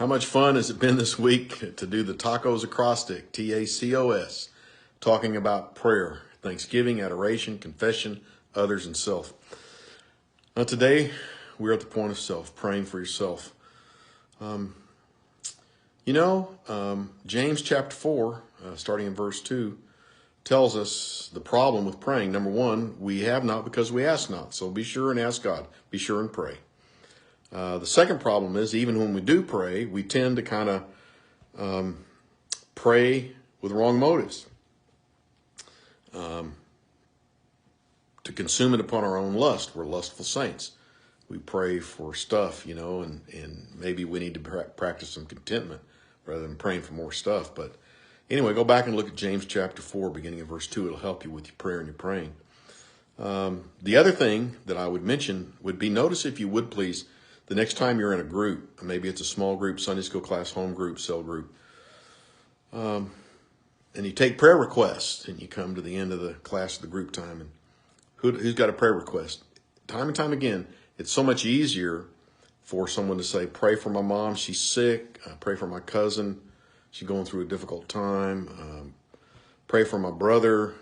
How much fun has it been this week to do the tacos acrostic, T.A.C.O.S, talking about prayer, thanksgiving, adoration, confession, others, and self. Now today, we're at the point of self, praying for yourself. James chapter 4, starting in verse 2, tells us the problem with praying. Number one, we have not because we ask not. So be sure and ask God. Be sure and pray. The second problem is even when we do pray, we tend to kind of pray with wrong motives. To consume it upon our own lust. We're lustful saints. We pray for stuff, and maybe we need to practice some contentment rather than praying for more stuff. But anyway, go back and look at James chapter 4, beginning in verse 2. It'll help you with your prayer and your praying. The other thing that I would mention would be, notice if you would please, the next time you're in a group, maybe it's a small group, Sunday school class, home group, cell group, and you take prayer requests and you come to the end of the class of the group time, and who's got a prayer request? Time and time again, it's so much easier for someone to say, pray for my mom, she's sick, pray for my cousin, she's going through a difficult time, pray for my brother,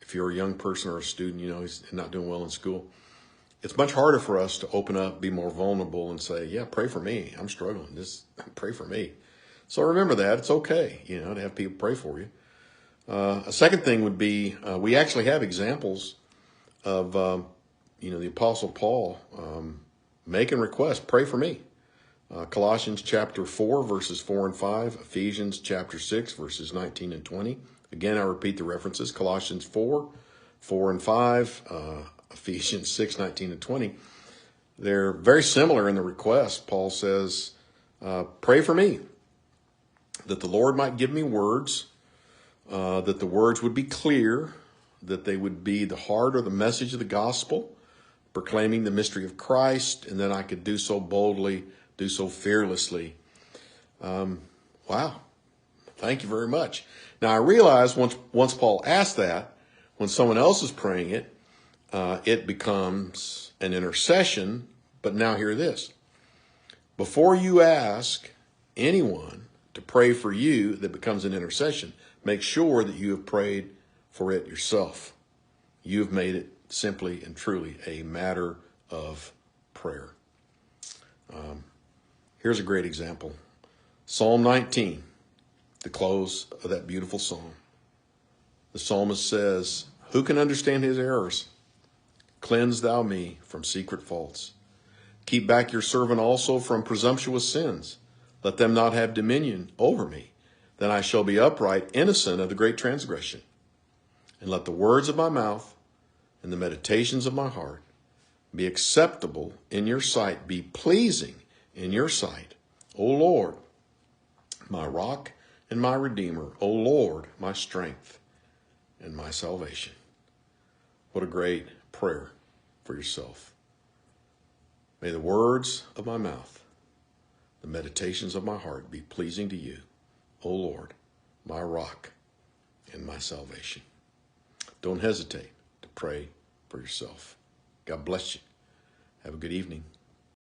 if you're a young person or a student, he's not doing well in school. It's much harder for us to open up, be more vulnerable, and say, yeah, pray for me. I'm struggling. Just pray for me. So remember that. It's okay, to have people pray for you. A second thing would be, we actually have examples of, the Apostle Paul making requests, pray for me. Colossians chapter 4, verses 4 and 5. Ephesians chapter 6, verses 19 and 20. Again, I repeat the references. Colossians 4, 4 and 5. Ephesians 6, 19 and 20. They're very similar in the request. Paul says, pray for me, that the Lord might give me words, that the words would be clear, that they would be the heart or the message of the gospel, proclaiming the mystery of Christ, and then I could do so boldly, do so fearlessly. Wow. Thank you very much. Now, I realize once Paul asked that, when someone else is praying it, it becomes an intercession. But now hear this. Before you ask anyone to pray for you that becomes an intercession, make sure that you have prayed for it yourself. You've made it simply and truly a matter of prayer. Here's a great example. Psalm 19, the close of that beautiful psalm. The psalmist says, who can understand his errors? Cleanse thou me from secret faults. Keep back your servant also from presumptuous sins. Let them not have dominion over me. Then I shall be upright, innocent of the great transgression. And let the words of my mouth and the meditations of my heart be acceptable in your sight, be pleasing in your sight. O Lord, my rock and my redeemer. O Lord, my strength and my salvation. What a great prayer for yourself. May the words of my mouth, the meditations of my heart be pleasing to you, O Lord, my rock and my salvation. Don't hesitate to pray for yourself. God bless you. Have a good evening.